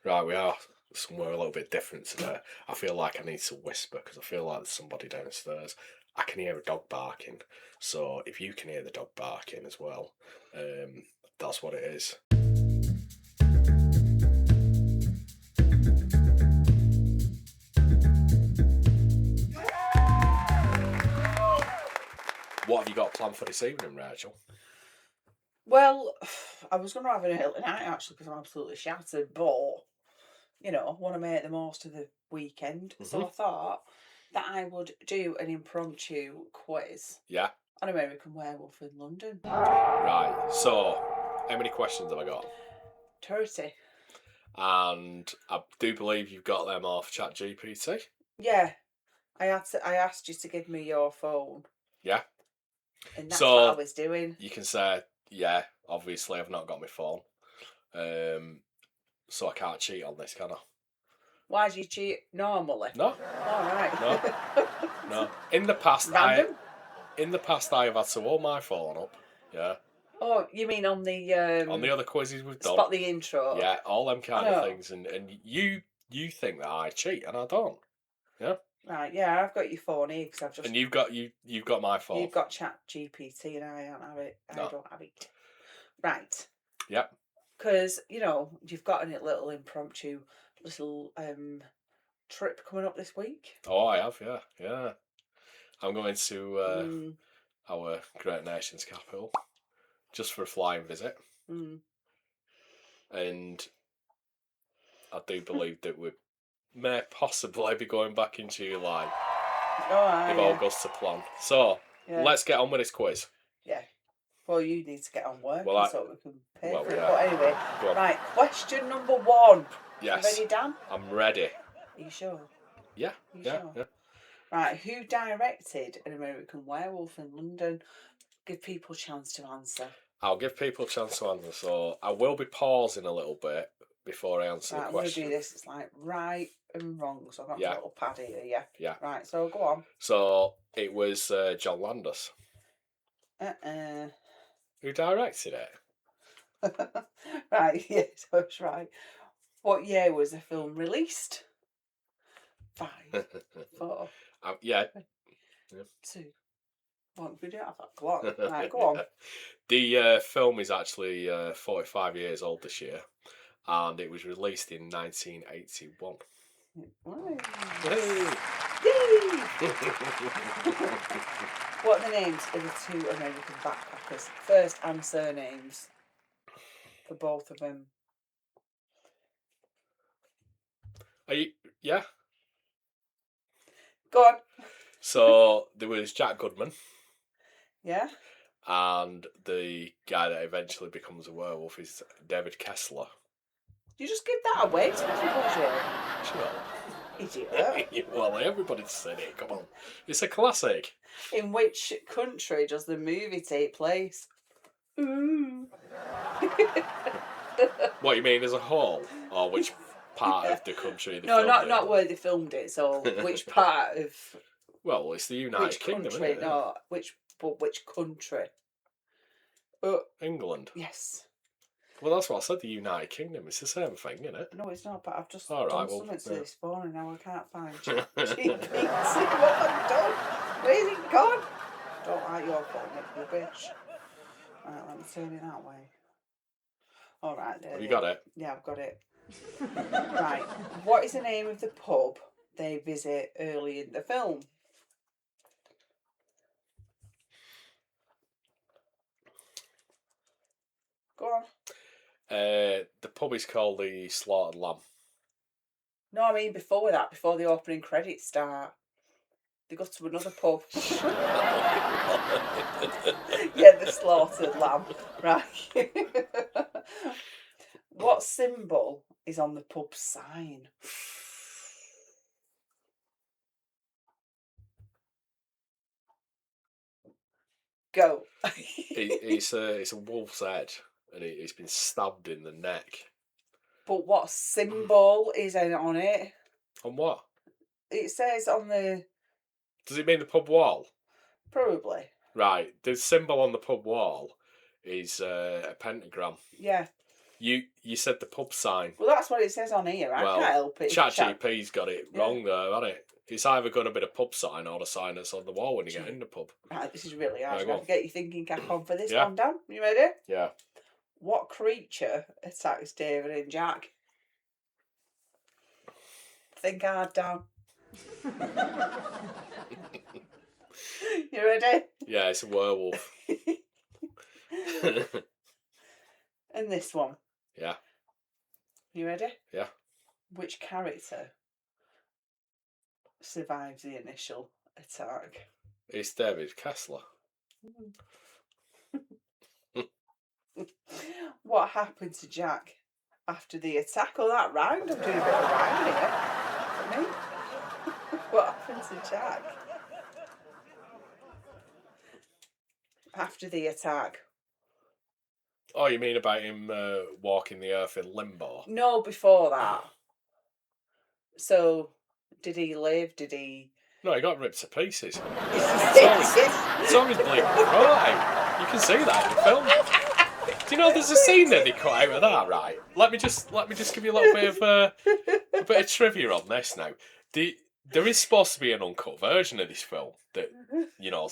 Right, we are somewhere a little bit different today. I feel like I need to whisper because I feel like there's somebody downstairs. I can hear a dog barking, so if you can hear the dog barking as well, that's what it is. What have you got planned for this evening, Rachel? Well, I was going to have an early night actually because I'm absolutely shattered, but I want to make the most of the weekend. So I thought that I would do an impromptu quiz Yeah. on American Werewolf in London. Right. So, how many questions have I got? 30. And I do believe you've got them off ChatGPT. Yeah, I asked you to give me your phone, Yeah. and that's what I was doing. You can say, yeah, obviously I've not got my phone. So I can't cheat on this, can I? Why do you cheat normally? No. All right. No. In the past, Random? I have had to hold my phone up. Yeah. Oh, you mean on the other quizzes we've done. spot the intro? Yeah, all them kind of things, and you think that I cheat, and I don't. Yeah. Right. Yeah, I've got your phone here because I've just. And you've got my phone. You've got Chat GPT, and I don't have it. No. I don't have it. Right. Yep. Because you've got a little impromptu little trip coming up this week. Oh, I have. Yeah. I'm going to our great nation's capital just for a flying visit. And I do believe that we may possibly be going back in July if all goes to plan. So let's get on with this quiz. Yeah. Well, you need to get on work so we can pay for it. Yeah. But anyway, right. Question number 1. Yes. You ready, Dan? I'm ready. Are you sure? Yeah. Yeah. Right. Who directed An American Werewolf in London? Give people a chance to answer. I'll give people a chance to answer, so I will be pausing a little bit before I answer the question. I'm going to do this. It's like right and wrong. So I've got a little pad here, Yeah. Right, so go on. So it was John Landis. Who directed it? Right, yeah, so it's right. What year was the film released? 5, 4, yeah. 2, 1. We don't have that clock. Right, go on. The film is actually 45 years old this year, and it was released in 1981. Hey. Yay! What are the names of the 2 American backpackers? First and surnames for both of them. Are you? Yeah. Go on. So there was Jack Goodman. Yeah. And the guy that eventually becomes a werewolf is David Kessler. You just give that away to everybody. Sure. Idiot. Well, everybody's said it. Come on. It's a classic. In which country does the movie take place? Ooh. What, you mean as a whole? Or which part of the country they No, filmed not where they filmed it. So which part of... Well, it's the United Kingdom, country? Isn't it? No, which country? England. Yes. Well, that's what I said, the United Kingdom. It's the same thing, isn't it? No, it's not, but I've just done something to this phone and now I can't find GPT. What I've done. Where's it gone? Don't like your phone, you bitch. Right, let me turn it that way. All right, there. Have you got it? Yeah, I've got it. Right. What is the name of the pub they visit early in the film? Go on. The pub is called the Slaughtered Lamb. No, I mean before that, before the opening credits start. They go to another pub. Yeah, the Slaughtered Lamb. Right. What symbol is on the pub's sign? Go. It's a wolf's head, and it's been stabbed in the neck. But what symbol is on it? On what? It says on the... Does it mean the pub wall? Probably. Right. The symbol on the pub wall is a pentagram. Yeah. You said the pub sign. Well, that's what it says on here. I can't help it. ChatGPT's got it wrong there, hasn't it? It's either going to be the pub sign or the sign that's on the wall when you get in the pub. Right, this is really hard. Right, I have to get your thinking cap on for this Yeah. one, Dan. You ready? Yeah. What creature attacks David and Jack? Think hard, Dan. You ready? Yeah, it's a werewolf. And this one. Yeah. You ready? Yeah. Which character survives the initial attack? It's David Kessler. What happened to Jack after the attack? Oh, that rhymed. I'm doing a bit of rhyming here. For me. What happened to Jack after the attack? Oh, you mean about him walking the earth in limbo? No, before that. So, did he live? Did he... No, he got ripped to pieces. It's always bleeding right. You can see that in the film. Do you know there's a scene that they cut out of that, right? Let me just give you a little bit of a bit of trivia on this now. There is supposed to be an uncut version of this film that, you know,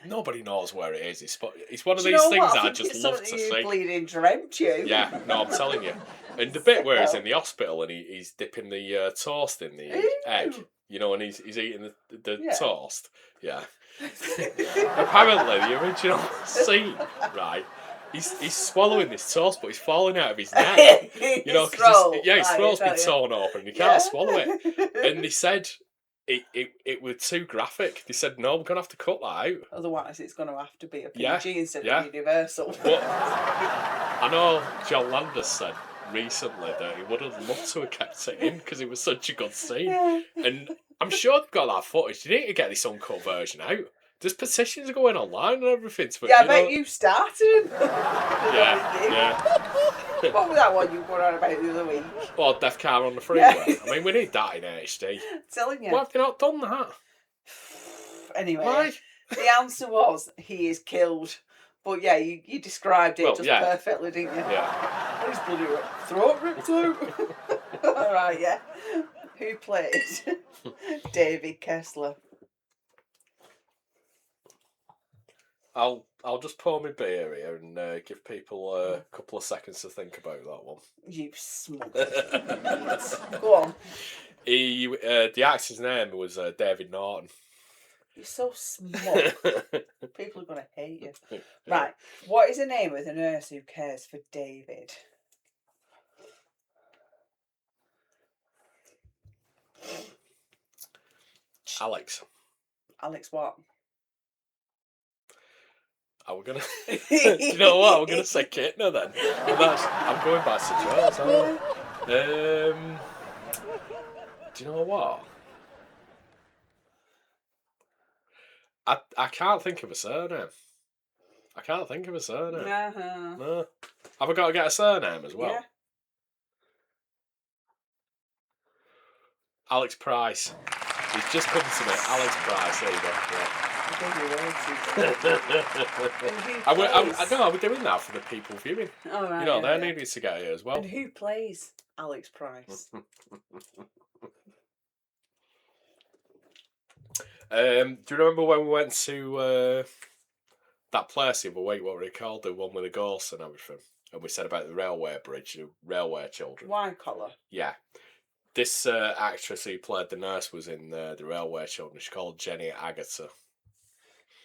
nobody knows where it is. It's one of these things that I just love to see. Bleeding dreamt you. Yeah, no, I'm telling you. And the bit where he's in the hospital and he's dipping the toast in the egg, you know, and he's eating the toast. Yeah. Apparently, the original scene, right? He's swallowing this toast, but he's falling out of his neck. You know, because his throat's been torn open and he can't swallow it. And they said it was too graphic. They said, no, we're going to have to cut that out. Otherwise, it's going to have to be a PG instead of Universal. But I know John Landis said recently that he would have loved to have kept it in because it was such a good scene. Yeah. And I'm sure they've got that footage. You need to get this uncut version out. There's petitions going online and everything. I bet you started them. Yeah. What was that one you were on about the other week? Well, Death Car on the Freeway. Yeah. I mean, we need that in HD. I'm telling you. Why have they not done that? Anyway, why? The answer was he is killed. But yeah, you described it perfectly, didn't you? Yeah. His bloody throat ripped out. All right, yeah. Who played David Kessler? I'll just pour my beer here and give people a couple of seconds to think about that one. You smug. Go on. The actor's name was David Norton. You're so smug. People are going to hate you. Yeah. Right. What is the name of the nurse who cares for David? Alex. Alex what? We're gonna. You know what? We're gonna say Kitna then. I'm going by Sir Jones. Do you know what? I can't think of a surname. Uh-huh. No. Have I got to get a surname as well? Yeah. Alex Price. He's just come to me. Alex Price. There you go. Yeah. I know we're doing that for the people viewing. Oh, right, you know, they needed to get here as well. And who plays Alex Price? Do you remember when we went to that place the other week? What were it called? The one with the ghosts and everything. And we said about the railway bridge, the railway children. White collar. Yeah. This actress who played the nurse was in the railway children. She's called Jenny Agatha.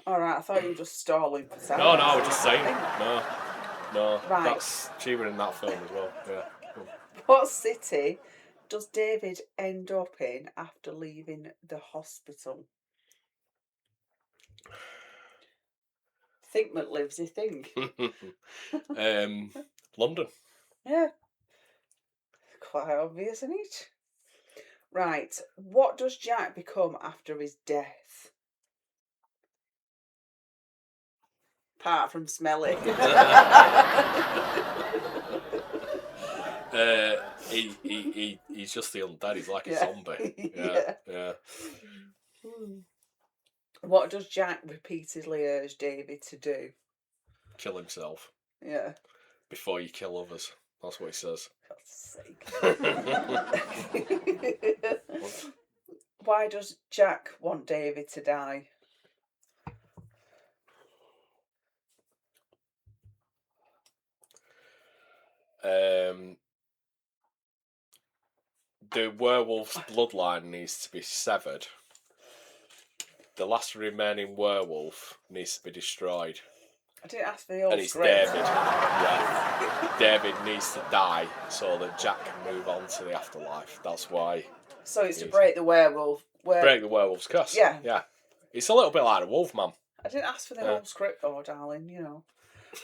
All right, I thought you were just stalling for time. No, I was just saying. No. Right. She was in that film as well. Yeah. What city does David end up in after leaving the hospital? Think McLivesy, think. London. Yeah. Quite obvious, isn't it? Right. What does Jack become after his death? Apart from smelling. He's just the undead. He's like a zombie. Yeah. What does Jack repeatedly urge David to do? Kill himself. Yeah. before you kill others. That's what he says. God's sake. Why does Jack want David to die? The werewolf's bloodline needs to be severed. The last remaining werewolf needs to be destroyed. I didn't ask for the whole And it's script. David. Yeah. David needs to die so that Jack can move on to the afterlife. That's why. So it's to break the werewolf. Break the werewolf's curse. Yeah. Yeah. It's a little bit like a Wolfman. I didn't ask for the whole script, though, darling. You know.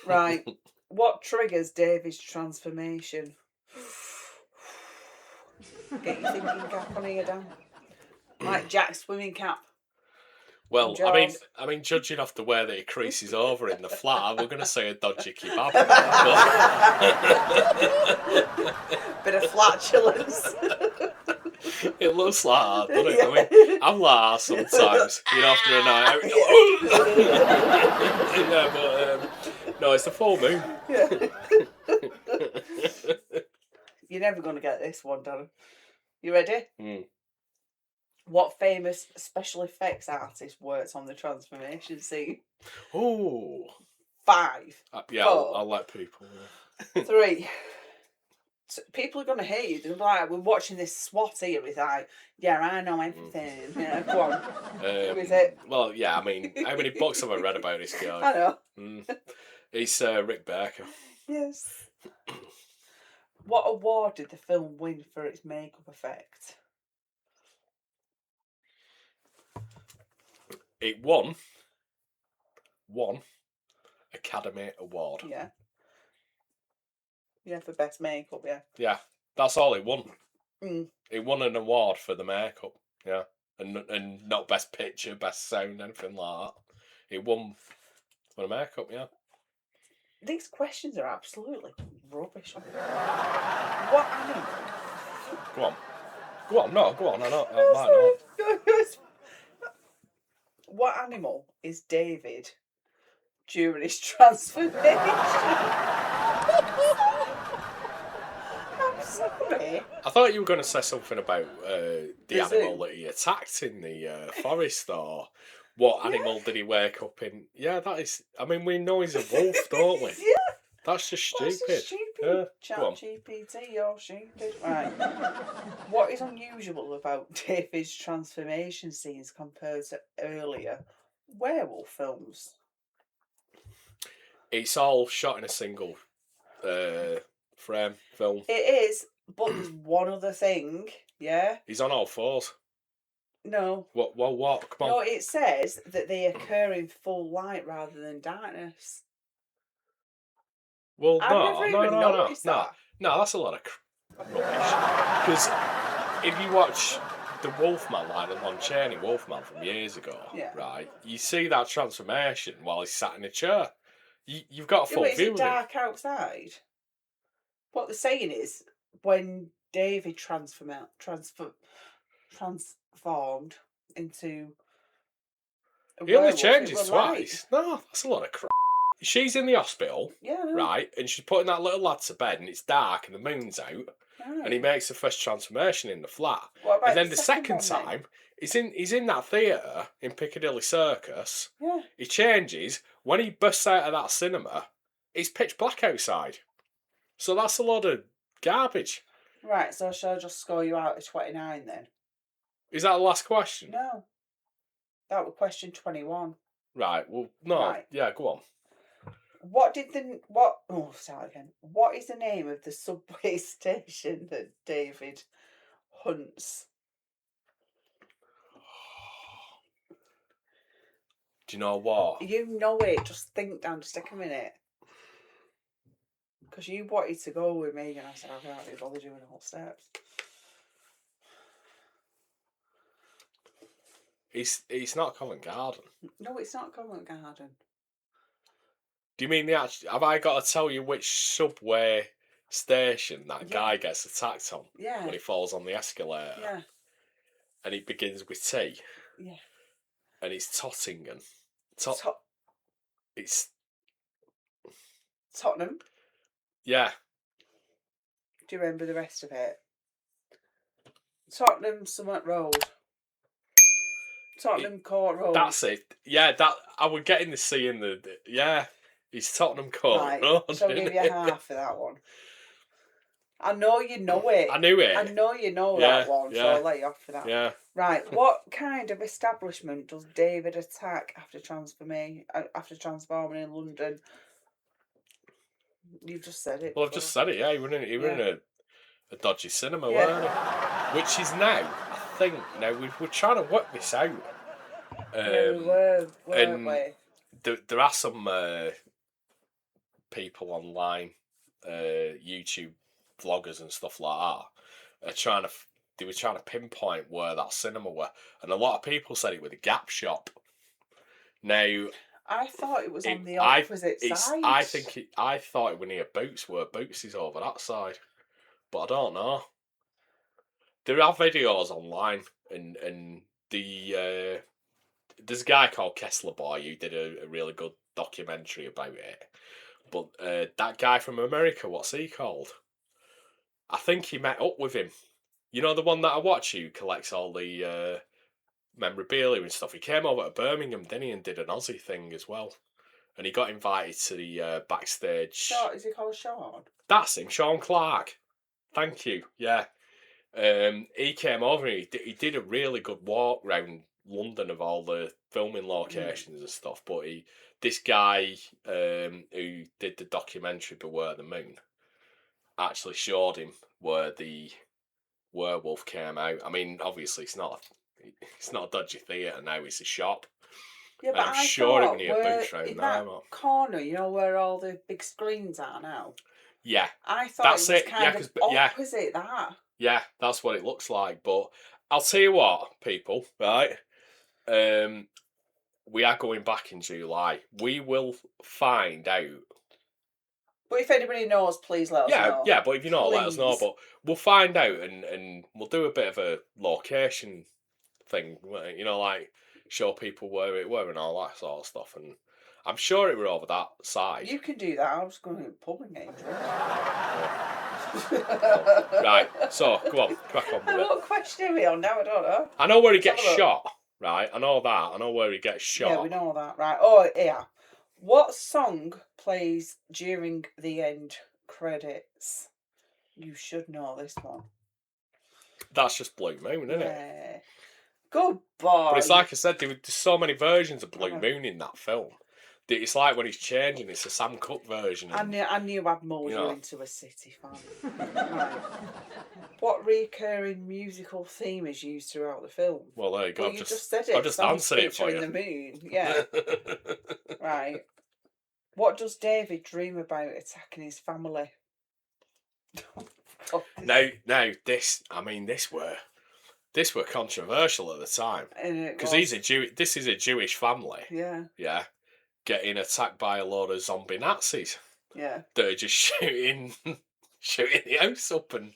Right. What triggers David's transformation? Get your thinking cap on here, Dan. Like Jack's swimming cap. Well, I mean, judging off the way that he creases over in the flat, we're going to say a dodgy kebab. Bit of flatulence. It looks like that, doesn't it? I mean, I'm like that sometimes, after a night out. Yeah, but no, it's the full moon. You're never going to get this one, Darren. You ready? Mm. What famous special effects artist works on the transformation scene? Oh. 5. Yeah, 4, I'll let people. 3. So people are going to hate you. They're like, we're watching this SWAT here. It's like, yeah, I know everything. Yeah, go on. Who is it? Well, yeah, I mean, how many books have I read about this guy? I know. It's Rick Baker. Yes. What award did the film win for its makeup effect? It won Academy Award. Yeah. Yeah, for best makeup, yeah. Yeah, that's all it won. Mm. It won an award for the makeup, yeah. And not best picture, best sound, anything like that. It won for the makeup, yeah. These questions are absolutely rubbish. What animal? Go on. Go on, no, go on, I might not. What animal is David during his transformation? I'm sorry. I thought you were going to say something about the animal zoo? that he attacked in the forest, or what animal did he wake up in? Yeah, that is. I mean, we know he's a wolf, don't we? Yeah. That's just stupid. That's stupid. Go on. ChatGPT, you're stupid. Right. What is unusual about David's transformation scenes compared to earlier werewolf films? It's all shot in a single frame film. It is, but there's one other thing, yeah? He's on all fours. No. What? Come on. No, it says that they occur in full light rather than darkness. Well, I've never even noticed that. No, that's a lot of rubbish. Because if you watch the Wolfman, like the Lon Chaney Wolfman from years ago, right, you see that transformation while he's sat in a chair. You've got a full view of it. Is it dark outside? What they're saying is, when David transformed into a He only werewolf, changes it twice. Light. No, that's a lot of crap. She's in the hospital, right, and she's putting that little lad to bed, and it's dark, and the moon's out, and he makes the first transformation in the flat. What about and then the second one, time, he's in that theatre in Piccadilly Circus. Yeah. He changes. When he busts out of that cinema, it's pitch black outside. So that's a lot of garbage. Right, so shall I just score you out of 29 then? Is that the last question? No. That was question 21. Right, well, no. Right. Yeah, go on. What is the name of the subway station that David hunts? Do you know what? You know it. Just think, Dan. Just take a minute. Because you wanted to go with me, and I said, I can't be bothered doing the whole steps. It's not Covent Garden. No, it's not Covent Garden. Do you mean the actual... Have I got to tell you which subway station that guy gets attacked on? Yeah. When he falls on the escalator? Yeah. And it begins with T? Yeah. And it's Tottingham. It's... Tottenham? Yeah. Do you remember the rest of it? Tottenham Summit Road. Tottenham Court Road. That's it. Yeah, that I would get in the seeing yeah. It's Tottenham Court Right, Road. so I'll give you half for that one. I know you know it. I knew it. I know you know Yeah, that one, so yeah, I'll let you off for that. yeah. Right, what kind of establishment does David attack after transforming in London? You've just said it Well, I've before. just said it. Yeah, he were in a dodgy cinema, Yeah. weren't he? Which is now, I think. Now we're trying to work this out. Yeah, we were, weren't and we? there are some people online, YouTube vloggers and stuff like that, they were trying to pinpoint where that cinema were, and a lot of people said it was a Gap shop. Now, I thought it was on the opposite side. I thought it was near Boots, where Boots is over that side, but I don't know. There are videos online, and there's a guy called Kessler Boy who did a really good documentary about it. But that guy from America, what's he called? I think he met up with him. You know, the one that I watch who collects all the memorabilia and stuff. He came over to Birmingham, didn't he, and did an Aussie thing as well. And he got invited to the backstage. Is he called Sean? That's him, Sean Clark. Thank you. Yeah. He came over and he did a really good walk around London of all the filming locations and stuff. But this guy who did the documentary Beware the Moon actually showed him where the werewolf came out. I mean, obviously it's not a dodgy theatre now, it's a shop. Yeah, but I'm sure it was near Boots round in there. that corner, you know where all the big screens are now? Yeah. I thought That's it was it. kind of opposite that. Yeah, that's what it looks like. But I'll tell you what, people, right? We are going back in July. We will find out. But if anybody knows, please let us know. Yeah, but if you know, let us know. Please. But we'll find out and we'll do a bit of a location thing. You know, like show people where it were and all that sort of stuff. And I'm sure it were over that side. You can do that. I was going to the pub and get a drink. Right, so go on, crack on with it. What question are we on now? I don't know. I know where he gets shot, right? I know that. I know where he gets shot. Yeah, we know that, right? Oh, yeah. What song plays during the end credits? You should know this one. That's just Blue Moon, isn't it? Good boy. But it's like I said, there's so many versions of Blue Moon in that film. It's like when he's changing, it's a Sam Cooke version. I knew I'd mould you into a City fan. Right. What recurring musical theme is used throughout the film? Well, there you go. Well, you just said it. I've just answered it for you. The moon. Yeah. Right. What does David dream about attacking his family? Now, this were controversial at the time because this is a Jewish family. Yeah. Yeah. Getting attacked by a load of zombie Nazis. Yeah. That are just shooting the house up and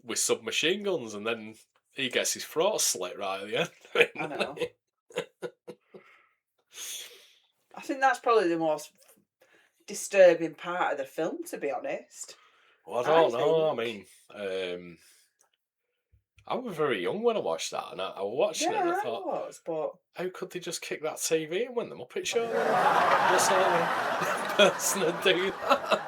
with submachine guns, and then he gets his throat slit right at the end. I know. I think that's probably the most disturbing part of the film, to be honest. Well, I don't know. I mean, I was very young when I watched that, and I was watching it and I thought, but how could they just kick that TV and win the Muppet Show? What's the person to do that?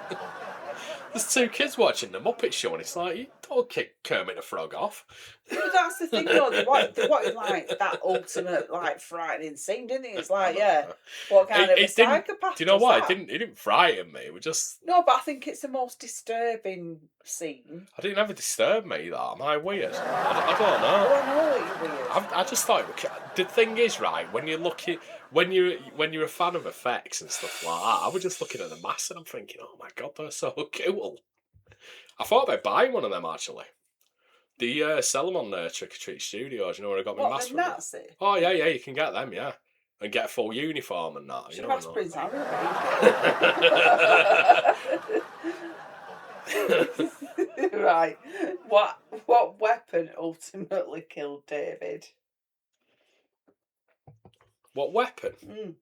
There's two kids watching the Muppet Show, and it's like, you don't kick Kermit the Frog off. Yeah, but that's the thing, though. They wanted like that ultimate, like, frightening scene, didn't they? It's like, what kind of a psychopath? Do you know what? It didn't frighten me. It was just no, but I think it's the most disturbing scene. I didn't ever disturb me. That am I weird? I don't know. Oh, I know that you're weird. I just thought the thing is, right, when you're looking. When you're a fan of effects and stuff like that, I was just looking at the mask and I'm thinking, oh my god, they're so cool. I thought about buying one of them actually. They sell them on Trick or Treat Studios. You know where I got my mask from? Nazi? Oh yeah, you can get them, yeah, and get a full uniform and that. Should have asked Prince Harry. Right. What weapon ultimately killed David? What weapon?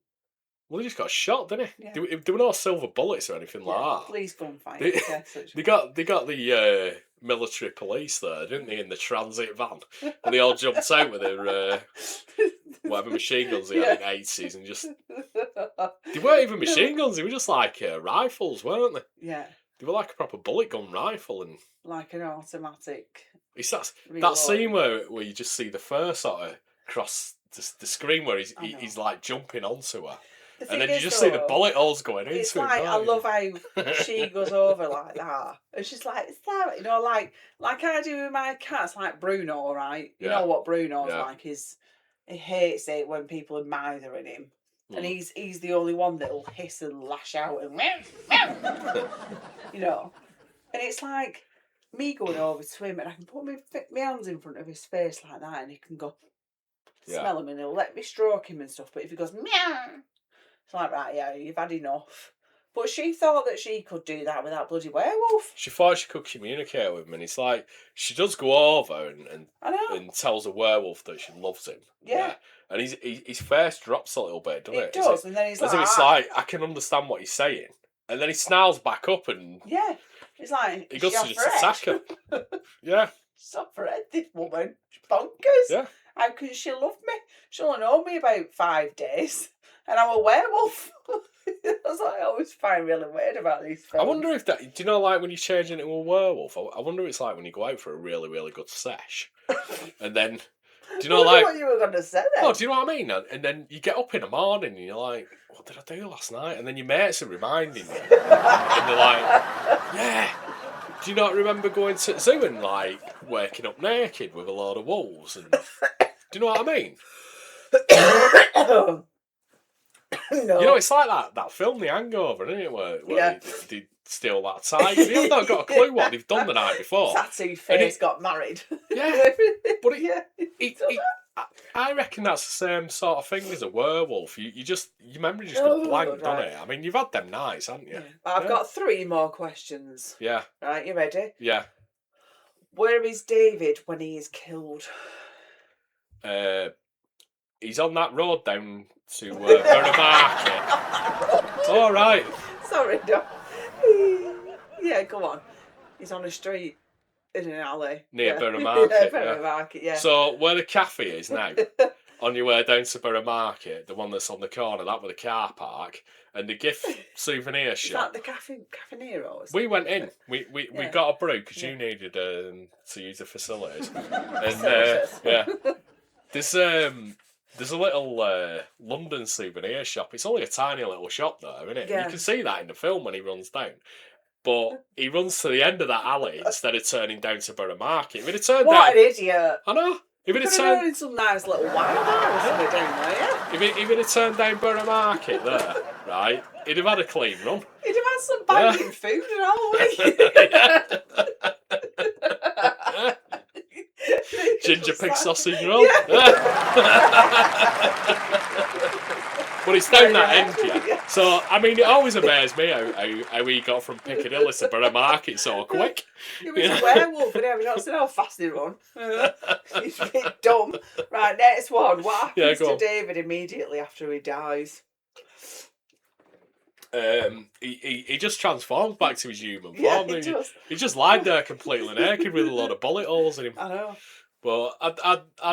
Well, he just got shot, didn't he? Yeah. There were no silver bullets or anything like that. Police gunfight. They, Yeah, they got the military police there, didn't they, in the transit van, and they all jumped out with their whatever machine guns they had in '80s, and just they weren't even machine guns; they were just like rifles, weren't they? Yeah. They were like a proper bullet gun rifle, and like an automatic. It's that scene where you just see the fur sort of cross the screen where he's like jumping onto her. And then you just see the bullet holes going into It's him. like, I love how she goes over like that. And she's like, is that, you know, like I do with my cats, like Bruno, right? You know what Bruno's like, is he hates it when people are mithering him. And he's the only one that'll hiss and lash out and you know. And it's like me going over to him and I can put my hands in front of his face like that and he can go smell him and he'll let me stroke him and stuff. But if he goes meow, it's like, right, yeah, you've had enough. But she thought that she could do that with that bloody werewolf. She thought she could communicate with him, and it's like she does go over and tells the werewolf that she loves him. Yeah. And his face drops a little bit, doesn't it? It does, and then he's like, it's like, I can understand what he's saying, and then he snarls back up and it's like he goes to just attack her. Yeah. Stop for head, this woman. She's bonkers. Yeah. How can she love me? She'll only know me about 5 days. And I'm a werewolf. That's what I always find really weird about these films. I wonder if that... Do you know, like, when you change into a werewolf, I wonder if it's like when you go out for a really, really good sesh. And then... Do you know, like... what you were going to say then. Oh, do you know what I mean? And then you get up in the morning and you're like, what did I do last night? And then your mates are reminding you. And they're like, yeah... Do you not remember going to the zoo and, like, waking up naked with a load of wolves? And do you know what I mean? No. You know, it's like that film, The Hangover, isn't it? Where they steal that tiger. They've not got a clue what they've done the night before. Tattoo face got married. Yeah. But I reckon that's the same sort of thing as a werewolf. Your memory just got blank, doesn't it? I mean, you've had them nights, haven't you? Yeah. I've got 3 more questions. Yeah. Right, you ready? Yeah. Where is David when he is killed? He's on that road down to Borough Market. All right. Sorry, no. Yeah, go on. He's on a street in an alley. Near Borough Market. Borough Market, yeah. So where the cafe is now, on your way down to Borough Market, the one that's on the corner, that with the car park, and the gift souvenir shop. Is that the Cafenero's? We went in. We got a brew because you needed to use the facilities. And there's a little London souvenir shop. It's only a tiny little shop there, isn't it? Yeah. You can see that in the film when he runs down. But he runs to the end of that alley instead of turning down to Borough Market. If he'd turned what an idiot! I know. If he'd turned some nice little wine bar or something down there, yeah. If he'd have turned down Borough Market there, right, he'd have had a clean run. He'd have had some banking food and all Ginger pig sausage roll. But it's down that end, yeah. So, I mean, it always amazed me how he got from Piccadilly to Borough Market so quick. He was a werewolf, and I've not seen how fast he run. He's a bit dumb. Right, next one. What happens to David immediately after he dies? He just transforms back to his human form. He just lied there completely naked with a lot of bullet holes in him. I know. But I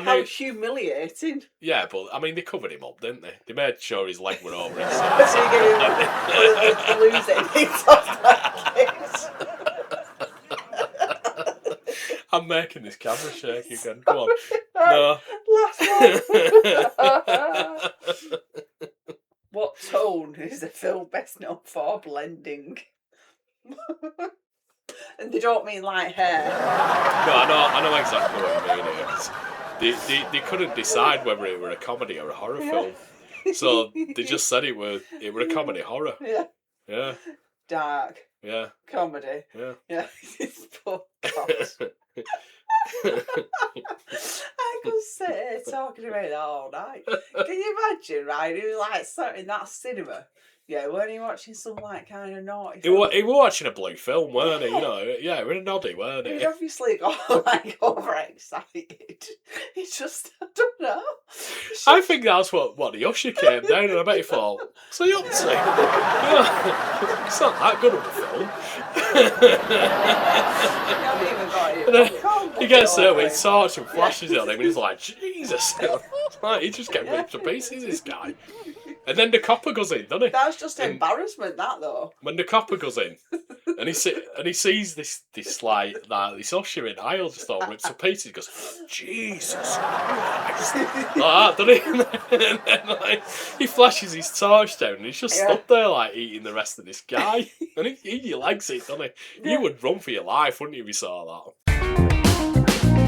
know. How humiliating. Yeah, but I mean, they covered him up, didn't they? They made sure his leg were over his so you get him losing things off I'm making this camera shake again. Come on. No. Last one. What tone is the film best known for? Blending. And they don't mean like hair. No, I know exactly what you mean here. 'Cause they couldn't decide whether it were a comedy or a horror film, so they just said it were a comedy horror. Yeah. Yeah. Dark. Yeah. Comedy. Yeah. Yeah. Poor God. I could sit here talking about that all night. Can you imagine, right? He was like sat in that cinema. Yeah, weren't he watching some like kind of naughty film? He was watching a blue film, weren't he? You know, yeah, we're a noddy, weren't he? He obviously got like overexcited. He just, I don't No. I think that's what the usher came down, and I bet he thought, "So you up to?" It's not that good of a film. You haven't even got it. And then You can't he put gets it there all with in. his torch and flashes it on him, and he's like, "Jesus!" Like, he just getting ripped to pieces, this guy. And then the copper goes in, doesn't he? That's just And embarrassment, that though. when the copper goes in, and he sees this like that this usher in aisle just all ripped to pieces. He goes, "Jesus Christ!" Like that, doesn't he? And then, like, he flashes his torch down, and he's just stood there like eating the rest of this guy. And he likes it, doesn't he? You would run for your life, wouldn't you, if you saw that?